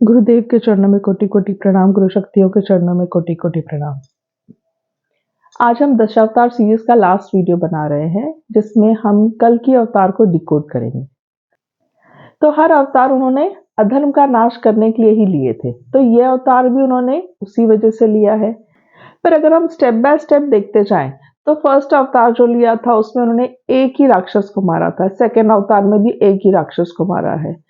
गुरुदेव के चरणों में कोटि कोटि प्रणाम, गुरु शक्तियों के चरणों में कोटि कोटि प्रणाम। आज हम दशावतार सीरीज का लास्ट वीडियो बना रहे हैं, जिसमें हम कल की अवतार को डिकोड करेंगे। तो हर अवतार उन्होंने अधर्म का नाश करने के लिए ही लिए थे, तो ये अवतार भी उन्होंने उसी वजह से लिया है। पर अगर हम स्टेप बाय स्टेप देखते जाएं, तो फर्स्ट अवतार जो लिया था उसमें उन्होंने एक ही राक्षस को मारा था, सेकेंड अवतार में भी एक ही राक्षस को मारा है।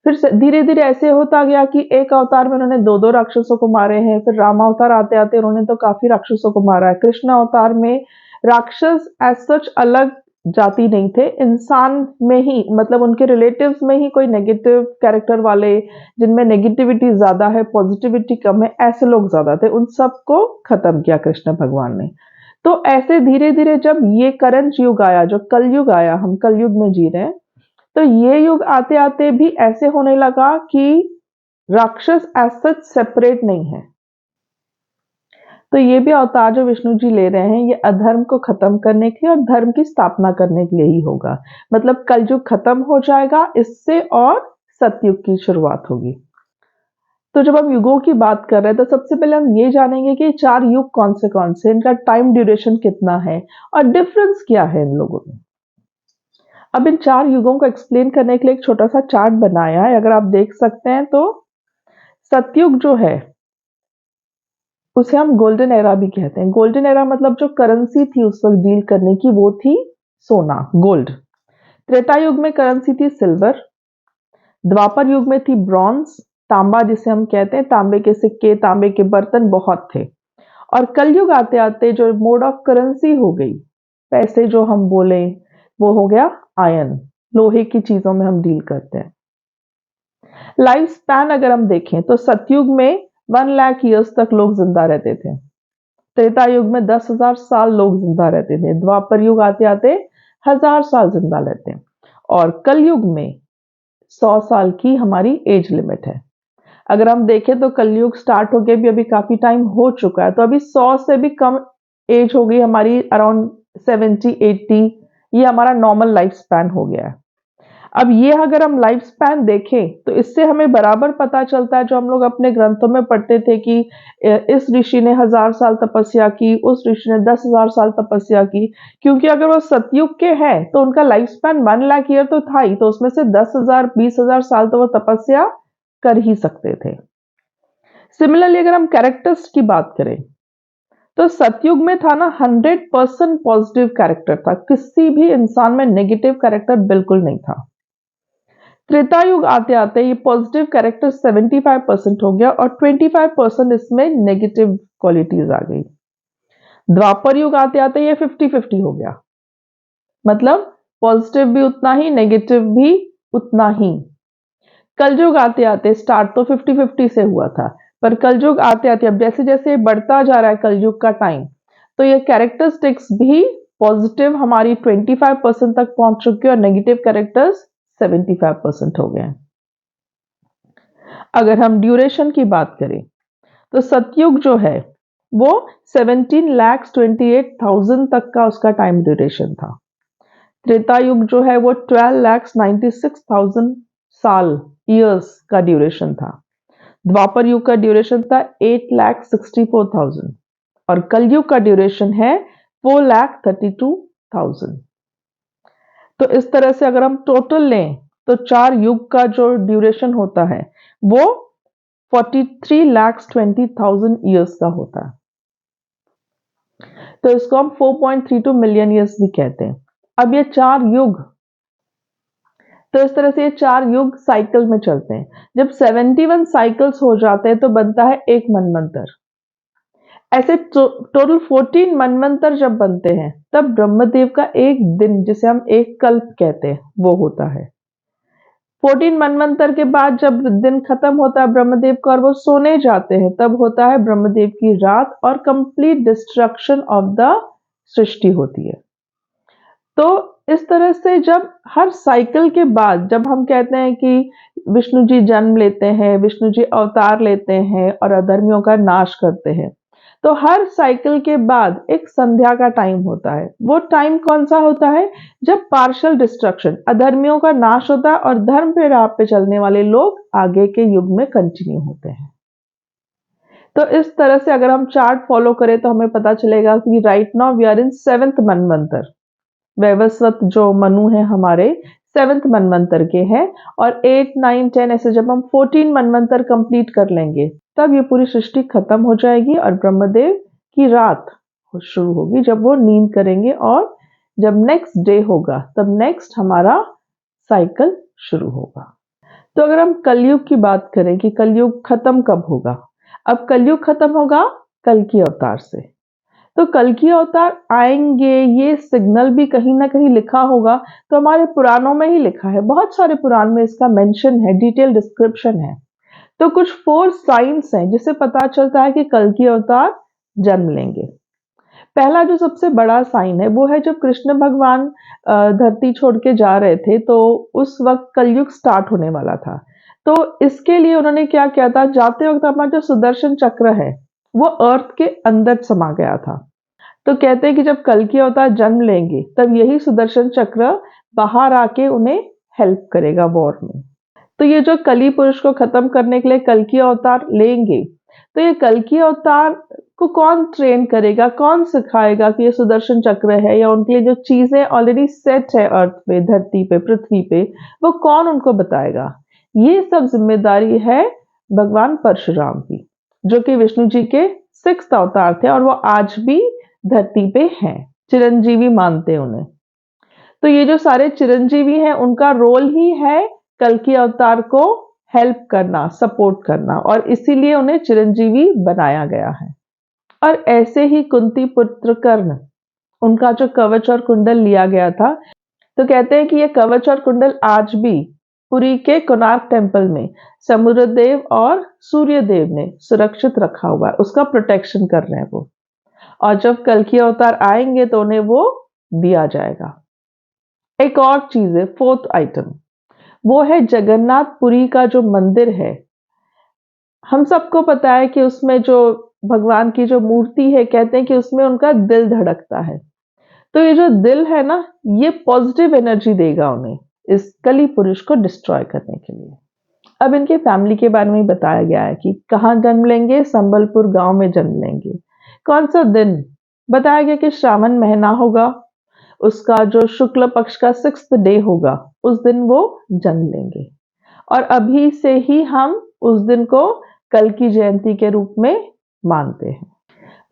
फिर धीरे धीरे ऐसे होता गया कि एक अवतार में उन्होंने दो दो राक्षसों को मारे हैं। फिर राम अवतार आते आते उन्होंने तो काफी राक्षसों को मारा है। कृष्ण अवतार में राक्षस एज सच अलग जाति नहीं थे, इंसान में ही, मतलब उनके रिलेटिव्स में ही कोई नेगेटिव कैरेक्टर वाले, जिनमें नेगेटिविटी ज्यादा है, पॉजिटिविटी कम है, ऐसे लोग ज्यादा थे। उन सबको खत्म किया कृष्ण भगवान ने। तो ऐसे धीरे धीरे जब ये करंट युग आया, जो कलयुग आया, हम कलयुग में जी रहे हैं, तो ये युग आते आते भी ऐसे होने लगा कि राक्षस एज सच सेपरेट नहीं है। तो ये भी अवतार जो विष्णु जी ले रहे हैं, ये अधर्म को खत्म करने के लिए और धर्म की स्थापना करने के लिए ही होगा। मतलब कलयुग खत्म हो जाएगा इससे और सतयुग की शुरुआत होगी। तो जब हम युगों की बात कर रहे हैं, तो सबसे पहले हम ये जानेंगे कि चार युग कौन से, इनका टाइम ड्यूरेशन कितना है और डिफरेंस क्या है इन लोगों में। अब इन चार युगों को एक्सप्लेन करने के लिए एक छोटा सा चार्ट बनाया है, अगर आप देख सकते हैं। तो सतयुग जो है उसे हम गोल्डन एरा भी कहते हैं। गोल्डन एरा मतलब जो करेंसी थी उस वक्त डील करने की, वो थी सोना, गोल्ड। त्रेता युग में करेंसी थी सिल्वर। द्वापर युग में थी ब्रॉन्ज, तांबा जिसे हम कहते हैं, तांबे के सिक्के, तांबे के बर्तन बहुत थे। और कलयुग आते आते जो मोड ऑफ करेंसी हो गई, पैसे जो हम बोले, वो हो गया आयन, लोहे की चीजों में हम डील करते हैं। लाइफ स्पैन अगर हम देखें तो सतयुग में 1 लाख ईयर्स तक लोग जिंदा रहते थे। त्रेता युग में 10,000 साल लोग जिंदा रहते थे। द्वापर युग आते आते 1000 साल जिंदा रहते हैं। और कलयुग में 100 साल की हमारी एज लिमिट है। अगर हम देखें तो कलयुग स्टार्ट हो गया भी अभी काफी टाइम हो चुका है, तो अभी 100 से भी कम एज हो गई हमारी, अराउंड 70-80, ये हमारा नॉर्मल लाइफ स्पैन हो गया है। अब ये अगर हम लाइफ स्पैन देखें तो इससे हमें बराबर पता चलता है, जो हम लोग अपने ग्रंथों में पढ़ते थे कि इस ऋषि ने 1000 साल तपस्या की, उस ऋषि ने 10,000 साल तपस्या की। क्योंकि अगर वो सतयुग के हैं तो उनका लाइफ स्पैन 1 लाख ईयर तो था ही, तो उसमें से 10,000 20,000 साल तो वो तपस्या कर ही सकते थे। सिमिलरली अगर हम कैरेक्टर्स की बात करें तो सतयुग में था ना 100% पॉजिटिव कैरेक्टर था, किसी भी इंसान में नेगेटिव कैरेक्टर बिल्कुल नहीं था। त्रेता युग आते आते ये पॉजिटिव कैरेक्टर 75% हो गया और 25% इसमें नेगेटिव क्वालिटीज आ गई। द्वापर युग आते आते ये 50-50 हो गया, मतलब पॉजिटिव भी उतना ही, नेगेटिव भी उतना ही। कलयुग आते आते स्टार्ट तो 50-50 से हुआ था, पर कलयुग आते आते अब जैसे जैसे बढ़ता जा रहा है कलयुग का टाइम, तो ये कैरेक्टरिस्टिक्स भी पॉजिटिव हमारी 25% तक पहुंच चुकी है और नेगेटिव कैरेक्टर्स 75% हो गए। अगर हम ड्यूरेशन की बात करें तो सतयुग जो है वो 17,28,000 तक का उसका टाइम ड्यूरेशन था। त्रेता युग जो है वो 12,96,000 साल, ईयर्स का ड्यूरेशन था। द्वापर युग का ड्यूरेशन था 8,64,000 और कलयुग का ड्यूरेशन है 4,32,000। तो इस तरह से अगर हम टोटल लें तो चार युग का जो ड्यूरेशन होता है वो 43,20,000 ईयर्स का होता है। तो इसको हम 4.32 मिलियन ईयर्स भी कहते हैं। अब ये चार युग, तो इस तरह से ये चार युग साइकिल में चलते हैं। जब 71 साइकिल्स हो जाते हैं तो बनता है एक मनवंतर। ऐसे टोटल 14 मनवंतर जब बनते हैं तब ब्रह्मदेव का एक दिन, जिसे हम एक कल्प कहते हैं, वो होता है। 14 मनवंतर के बाद जब दिन खत्म होता है ब्रह्मदेव का और वो सोने जाते हैं, तब होता है ब्रह्मदेव की रात और कंप्लीट डिस्ट्रक्शन ऑफ द सृष्टि होती है। तो इस तरह से जब हर साइकिल के बाद जब हम कहते हैं कि विष्णु जी जन्म लेते हैं, विष्णु जी अवतार लेते हैं और अधर्मियों का नाश करते हैं, तो हर साइकिल के बाद एक संध्या का टाइम होता है। वो टाइम कौन सा होता है? जब पार्शियल डिस्ट्रक्शन, अधर्मियों का नाश होता है और धर्म पे राह पे चलने वाले लोग आगे के युग में कंटिन्यू होते हैं। तो इस तरह से अगर हम चार्ट फॉलो करें तो हमें पता चलेगा कि right now we are in 7th मनवंतर। वैवस्वत जो मनु है हमारे 7th मनवंतर के हैं, और 8, 9, 10 ऐसे जब हम 14 मनवंतर कंप्लीट कर लेंगे तब ये पूरी सृष्टि खत्म हो जाएगी और ब्रह्मदेव की रात शुरू होगी, जब वो नींद करेंगे और जब नेक्स्ट डे होगा तब नेक्स्ट हमारा साइकिल शुरू होगा। तो अगर हम कलयुग की बात करें कि कलयुग खत्म कब होगा, अब कलयुग खत्म होगा कल की अवतार से। तो कल की अवतार आएंगे, ये सिग्नल भी कहीं ना कहीं लिखा होगा, तो हमारे पुराणों में ही लिखा है, बहुत सारे पुराण में इसका मेंशन है, डिटेल डिस्क्रिप्शन है। तो कुछ 4 साइंस हैं जिससे पता चलता है कि कल की अवतार जन्म लेंगे। पहला जो सबसे बड़ा साइन है वो है जब कृष्ण भगवान धरती छोड़ के जा रहे थे, तो उस वक्त कलयुग स्टार्ट होने वाला था। तो इसके लिए उन्होंने क्या किया था, जाते वक्त अपना जो सुदर्शन चक्र है वो अर्थ के अंदर समा गया था। तो कहते हैं कि जब कल की अवतार जन्म लेंगे तब यही सुदर्शन चक्र बाहर आके उन्हें हेल्प करेगा वॉर में। तो ये जो कली पुरुष को खत्म करने के लिए कल की अवतार लेंगे, तो ये कल की अवतार को कौन ट्रेन करेगा, कौन सिखाएगा कि ये सुदर्शन चक्र है, या उनके लिए जो चीजें ऑलरेडी सेट है अर्थ पे, धरती पे, पृथ्वी पे, वो कौन उनको बताएगा? ये सब जिम्मेदारी है भगवान परशुराम की, जो कि विष्णु जी के 6th अवतार थे और वो आज भी धरती पे हैं, चिरंजीवी मानते हैं उन्हें। तो ये जो सारे चिरंजीवी हैं उनका रोल ही है कल की अवतार को हेल्प करना, सपोर्ट करना, और इसीलिए उन्हें चिरंजीवी बनाया गया है। और ऐसे ही कुंती पुत्र कर्ण, उनका जो कवच और कुंडल लिया गया था, तो कहते हैं कि ये कवच और कुंडल आज भी पुरी के कोणार्क टेम्पल में समुद्रदेव और सूर्यदेव ने सुरक्षित रखा हुआ है, उसका प्रोटेक्शन कर रहे हैं वो। और जब कल की अवतार आएंगे तो उन्हें वो दिया जाएगा। एक और चीज है, 4th आइटम, वो है जगन्नाथपुरी का जो मंदिर है। हम सबको पता है कि उसमें जो भगवान की जो मूर्ति है, कहते हैं कि उसमें उनका दिल धड़कता है। तो ये जो दिल है ना, ये पॉजिटिव एनर्जी देगा उन्हें इस कली पुरुष को डिस्ट्रॉय करने के लिए। अब इनके फैमिली के बारे में बताया गया है कि कहाँ जन्म लेंगे, संबलपुर गांव में जन्म लेंगे। कौन सा दिन? बताया गया कि श्रावण महीना होगा, उसका जो शुक्ल पक्ष का 6th डे होगा, उस दिन वो जन्म लेंगे। और अभी से ही हम उस दिन को कल की जयंती के रूप में मानते हैं।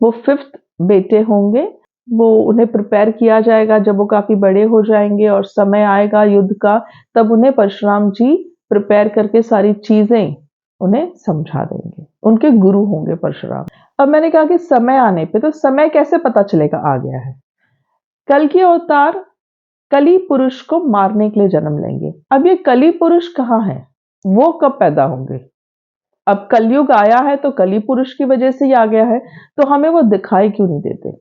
वो 5th बेटे होंगे, वो उन्हें प्रिपेयर किया जाएगा जब वो काफी बड़े हो जाएंगे और समय आएगा युद्ध का, तब उन्हें परशुराम जी प्रिपेयर करके सारी चीजें उन्हें समझा देंगे। उनके गुरु होंगे परशुराम। अब मैंने कहा कि समय आने पे, तो समय कैसे पता चलेगा आ गया है? कल की अवतार कली पुरुष को मारने के लिए जन्म लेंगे। अब ये कली पुरुष कहाँ है, वो कब पैदा होंगे? अब कलयुग आया है तो कली पुरुष की वजह से ही आ गया है, तो हमें वो दिखाई क्यों नहीं देते?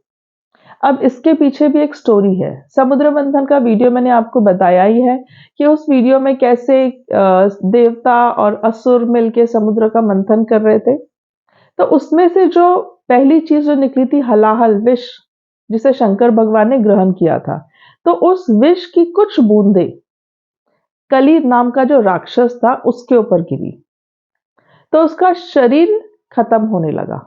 अब इसके पीछे भी एक स्टोरी है। समुद्र मंथन का वीडियो मैंने आपको बताया ही है कि उस वीडियो में कैसे देवता और असुर मिलके समुद्र का मंथन कर रहे थे। तो उसमें से जो पहली चीज जो निकली थी, हलाहल विष, जिसे शंकर भगवान ने ग्रहण किया था, तो उस विष की कुछ बूंदे कली नाम का जो राक्षस था उसके ऊपर गिरी, तो उसका शरीर खत्म होने लगा।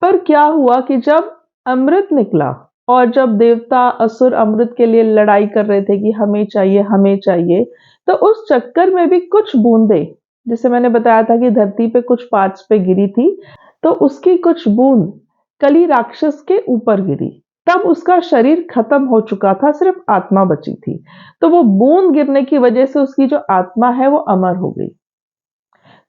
पर क्या हुआ कि जब अमृत निकला और जब देवता असुर अमृत के लिए लड़ाई कर रहे थे कि हमें चाहिए हमें चाहिए, तो उस चक्कर में भी कुछ बूंदे, जिसे मैंने बताया था कि धरती पे कुछ पार्ट्स पे गिरी थी, तो उसकी कुछ बूंद कली राक्षस के ऊपर गिरी। तब उसका शरीर खत्म हो चुका था, सिर्फ आत्मा बची थी। तो वो बूंद गिरने की वजह से उसकी जो आत्मा है वो अमर हो गई।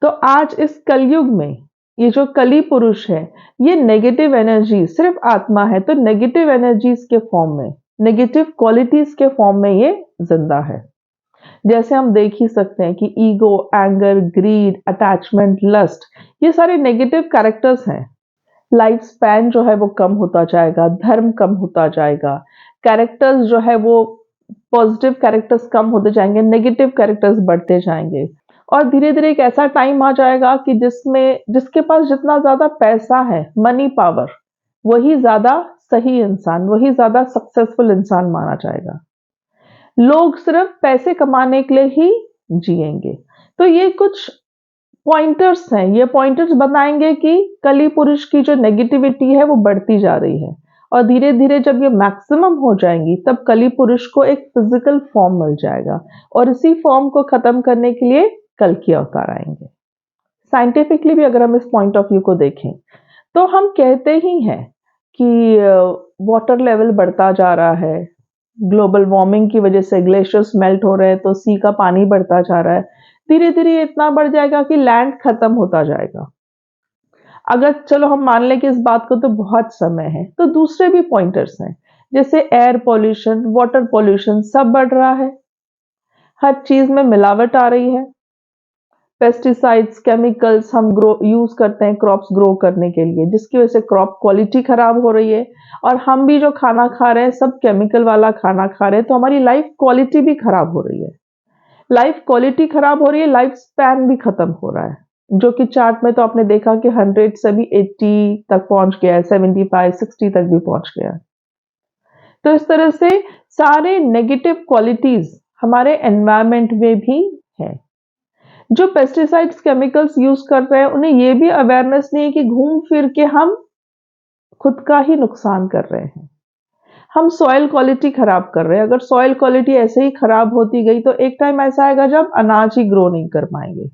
तो आज इस कलयुग में ये जो कली पुरुष है, ये नेगेटिव एनर्जी सिर्फ आत्मा है, तो नेगेटिव एनर्जीज के फॉर्म में, नेगेटिव क्वालिटीज के फॉर्म में ये जिंदा है। जैसे हम देख ही सकते हैं कि ego, anger, greed, attachment, lust, ये सारे नेगेटिव कैरेक्टर्स हैं। लाइफ स्पैन जो है वो कम होता जाएगा, धर्म कम होता जाएगा, कैरेक्टर्स जो है वो पॉजिटिव कैरेक्टर्स कम होते जाएंगे, नेगेटिव कैरेक्टर्स बढ़ते जाएंगे। और धीरे धीरे एक ऐसा टाइम आ जाएगा कि जिसके पास जितना ज्यादा पैसा है, मनी पावर, वही ज्यादा सही इंसान, वही ज्यादा सक्सेसफुल इंसान माना जाएगा। लोग सिर्फ पैसे कमाने के लिए ही जिएंगे। तो ये कुछ पॉइंटर्स हैं, ये पॉइंटर्स बताएंगे कि कली पुरुष की जो नेगेटिविटी है वो बढ़ती जा रही है, और धीरे धीरे जब ये मैक्सिमम हो जाएंगी तब कली पुरुष को एक फिजिकल फॉर्म मिल जाएगा, और इसी फॉर्म को खत्म करने के लिए कल की अवतार आएंगे। साइंटिफिकली भी अगर हम इस पॉइंट ऑफ व्यू को देखें तो हम कहते ही हैं कि वाटर लेवल बढ़ता जा रहा है, ग्लोबल वार्मिंग की वजह से ग्लेशियर्स मेल्ट हो रहे हैं, तो सी का पानी बढ़ता जा रहा है। धीरे धीरे ये इतना बढ़ जाएगा कि लैंड खत्म होता जाएगा। अगर चलो हम मान लें कि इस बात को तो बहुत समय है, तो दूसरे भी पॉइंटर्स हैं, जैसे एयर पॉल्यूशन, वाटर पॉल्यूशन, सब बढ़ रहा है। हर चीज में मिलावट आ रही है। पेस्टिसाइड्स, केमिकल्स हम यूज करते हैं क्रॉप्स ग्रो करने के लिए, जिसकी वजह से क्रॉप क्वालिटी खराब हो रही है, और हम भी जो खाना खा रहे हैं सब केमिकल वाला खाना खा रहे हैं, तो हमारी लाइफ क्वालिटी भी खराब हो रही है। लाइफ क्वालिटी खराब हो रही है, लाइफ स्पैन भी खत्म हो रहा है, जो कि चार्ट में तो आपने देखा कि 100 से भी 80 तक पहुंच गया है, 75 60 तक भी पहुंच गया है। तो इस तरह से सारे नेगेटिव क्वालिटीज हमारे एनवायरमेंट में भी है। जो पेस्टिसाइड्स, केमिकल्स यूज कर रहे हैं, उन्हें यह भी अवेयरनेस नहीं है कि घूम फिर के हम खुद का ही नुकसान कर रहे हैं। हम सॉइल क्वालिटी खराब कर रहे हैं। अगर सॉइल क्वालिटी ऐसे ही खराब होती गई तो एक टाइम ऐसा आएगा जब अनाज ही ग्रो नहीं कर पाएंगे।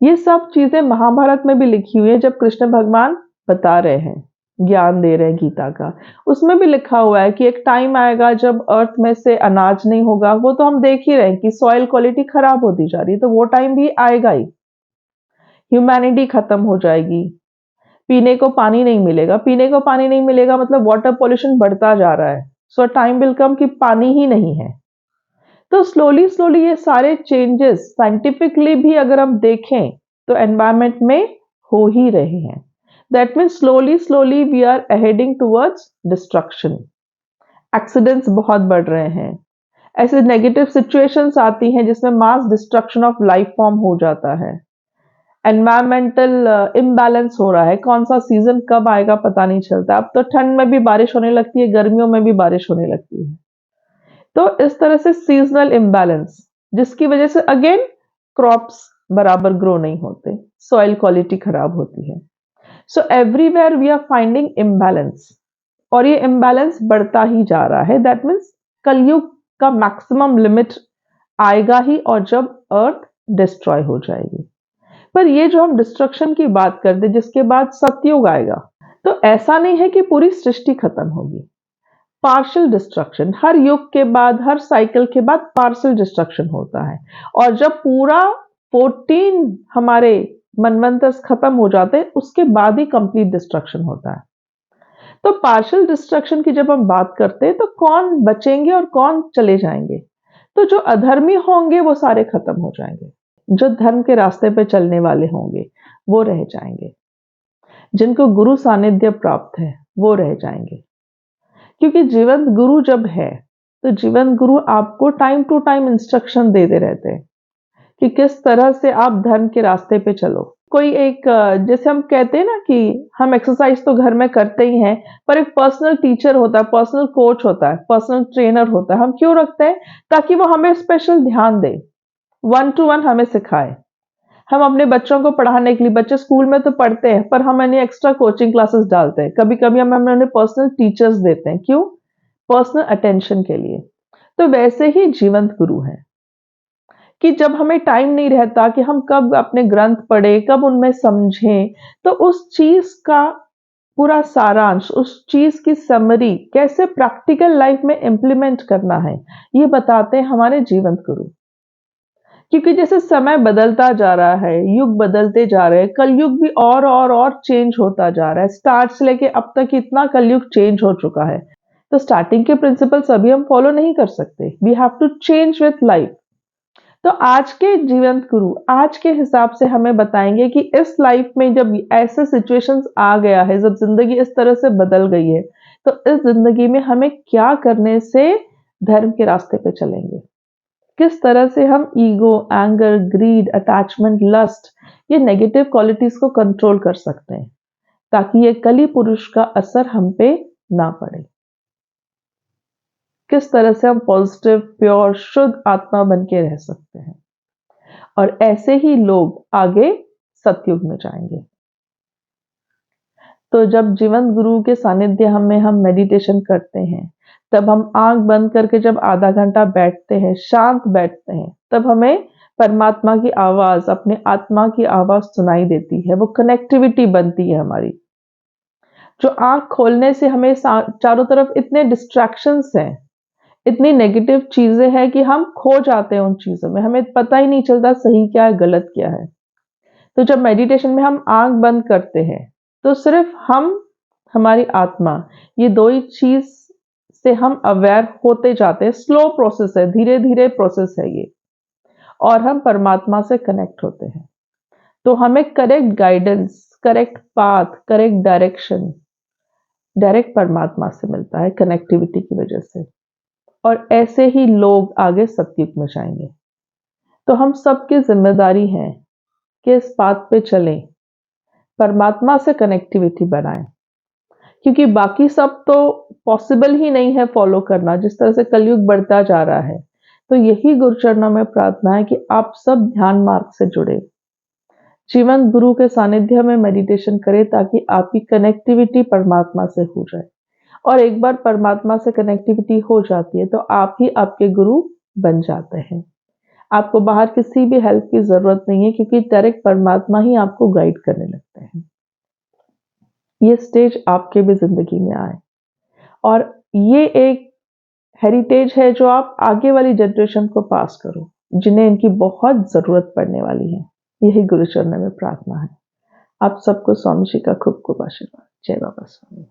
ये सब चीजें महाभारत में भी लिखी हुई है, जब कृष्ण भगवान बता रहे हैं, ज्ञान दे रहे हैं गीता का, उसमें भी लिखा हुआ है कि एक टाइम आएगा जब अर्थ में से अनाज नहीं होगा। वो तो हम देख ही रहे हैं कि सॉइल क्वालिटी खराब होती जा रही है, तो वो टाइम भी आएगा ही। ह्यूमैनिटी खत्म हो जाएगी, पीने को पानी नहीं मिलेगा। पीने को पानी नहीं मिलेगा मतलब वाटर पॉल्यूशन बढ़ता जा रहा है। सो टाइम विल कम कि पानी ही नहीं है। तो स्लोली स्लोली ये सारे चेंजेस साइंटिफिकली भी अगर हम देखें तो एनवायरमेंट में हो ही रहे हैं। That means slowly slowly we are heading towards destruction. Accidents बहुत बढ़ रहे हैं, ऐसे नेगेटिव सिचुएशंस आती हैं जिसमें mass destruction of life form हो जाता है। एनवायरमेंटल इम्बैलेंस हो रहा है, कौन सा सीजन कब आएगा पता नहीं चलता। अब तो ठंड में भी बारिश होने लगती है, गर्मियों में भी बारिश होने लगती है। तो इस तरह से सीजनल इम्बैलेंस, जिसकी वजह से अगेन क्रॉप्स बराबर ग्रो नहीं होते, सॉइल क्वालिटी खराब होती है। So everywhere we are finding imbalance, और ये इम्बैलेंस बढ़ता ही जा रहा है। दैट मीन्स कलयुग का मैक्सिमम लिमिट आएगा ही, और जब अर्थ डिस्ट्रॉय हो जाएगी। पर ये जो हम डिस्ट्रक्शन की बात करते, जिसके बाद सतयुग आएगा, तो ऐसा नहीं है कि पूरी सृष्टि खत्म होगी। पार्शियल डिस्ट्रक्शन, हर युग के बाद, हर साइकिल के बाद पार्शियल डिस्ट्रक्शन होता है, और जब पूरा 14 हमारे मनवंतर्स खत्म हो जाते हैं उसके बाद ही कंप्लीट डिस्ट्रक्शन होता है। तो पार्शियल डिस्ट्रक्शन की जब हम बात करते हैं तो कौन बचेंगे और कौन चले जाएंगे? तो जो अधर्मी होंगे वो सारे खत्म हो जाएंगे, जो धर्म के रास्ते पे चलने वाले होंगे वो रह जाएंगे, जिनको गुरु सानिध्य प्राप्त है वो रह जाएंगे। क्योंकि जीवंत गुरु जब है तो जीवंत गुरु आपको टाइम टू टाइम इंस्ट्रक्शन देते रहते हैं कि किस तरह से आप धर्म के रास्ते पे चलो। कोई एक जैसे हम कहते हैं ना कि हम एक्सरसाइज तो घर में करते ही हैं, पर एक पर्सनल टीचर होता है, पर्सनल कोच होता है, पर्सनल ट्रेनर होता है। हम क्यों रखते हैं? ताकि वो हमें स्पेशल ध्यान दे, 1 to 1 हमें सिखाए। हम अपने बच्चों को पढ़ाने के लिए, बच्चे स्कूल में तो पढ़ते हैं पर हम इन्हें एक्स्ट्रा कोचिंग क्लासेस डालते हैं, कभी कभी हम उन्हें पर्सनल टीचर्स देते हैं। क्यों? पर्सनल अटेंशन के लिए। तो वैसे ही जीवंत गुरु है कि जब हमें टाइम नहीं रहता कि हम कब अपने ग्रंथ पढ़े, कब उनमें समझें, तो उस चीज का पूरा सारांश, उस चीज की समरी कैसे प्रैक्टिकल लाइफ में इंप्लीमेंट करना है, ये बताते हैं हमारे जीवंत गुरु। क्योंकि जैसे समय बदलता जा रहा है, युग बदलते जा रहे हैं, कलयुग भी और चेंज होता जा रहा है। स्टार्ट से लेके अब तक इतना कलयुग चेंज हो चुका है, तो स्टार्टिंग के प्रिंसिपल्स अभी हम फॉलो नहीं कर सकते। We have to change with life. तो आज के जीवंत गुरु आज के हिसाब से हमें बताएंगे कि इस लाइफ में जब ऐसे सिचुएशंस आ गया है, जब जिंदगी इस तरह से बदल गई है, तो इस जिंदगी में हमें क्या करने से धर्म के रास्ते पे चलेंगे। किस तरह से हम ego, anger, greed, attachment, lust ये नेगेटिव क्वालिटीज को कंट्रोल कर सकते हैं ताकि ये कली पुरुष का असर हम पे ना पड़े। किस तरह से हम पॉजिटिव, प्योर, शुद्ध आत्मा बन के रह सकते हैं और ऐसे ही लोग आगे सतयुग में जाएंगे। तो जब जीवंत गुरु के सानिध्य में हम मेडिटेशन करते हैं, तब हम आंख बंद करके जब आधा घंटा बैठते हैं, शांत बैठते हैं, तब हमें परमात्मा की आवाज, अपने आत्मा की आवाज सुनाई देती है। वो कनेक्टिविटी बनती है हमारी। जो आंख खोलने से हमें चारों तरफ इतने डिस्ट्रैक्शंस हैं, इतनी नेगेटिव चीजें हैं कि हम खो जाते हैं उन चीजों में, हमें पता ही नहीं चलता सही क्या है, गलत क्या है। तो जब मेडिटेशन में हम आंख बंद करते हैं, तो सिर्फ हम, हमारी आत्मा, ये दो ही चीज से हम अवेयर होते जाते हैं। स्लो प्रोसेस है, धीरे धीरे प्रोसेस है ये, और हम परमात्मा से कनेक्ट होते हैं। तो हमें correct guidance, correct path, correct direction direct परमात्मा से मिलता है कनेक्टिविटी की वजह से, और ऐसे ही लोग आगे सतयुग में जाएंगे। तो हम सबकी जिम्मेदारी है कि इस बात पे चलें, परमात्मा से कनेक्टिविटी बनाएं, क्योंकि बाकी सब तो पॉसिबल ही नहीं है फॉलो करना जिस तरह से कलयुग बढ़ता जा रहा है। तो यही गुरुचरणों में प्रार्थना है कि आप सब ध्यान मार्ग से जुड़े, जीवंत गुरु के सानिध्य में मेडिटेशन करें ताकि आपकी कनेक्टिविटी परमात्मा से हो जाए। और एक बार परमात्मा से कनेक्टिविटी हो जाती है तो आप ही आपके गुरु बन जाते हैं। आपको बाहर किसी भी हेल्प की जरूरत नहीं है, क्योंकि डायरेक्ट परमात्मा ही आपको गाइड करने लगते हैं। ये स्टेज आपके भी जिंदगी में आए, और ये एक हेरिटेज है जो आप आगे वाली जनरेशन को पास करो, जिन्हें इनकी बहुत जरूरत पड़ने वाली है। यही गुरुचरण में प्रार्थना है। आप सबको स्वामी जी का खूब खूब आशीर्वाद। जय बाबा स्वामी।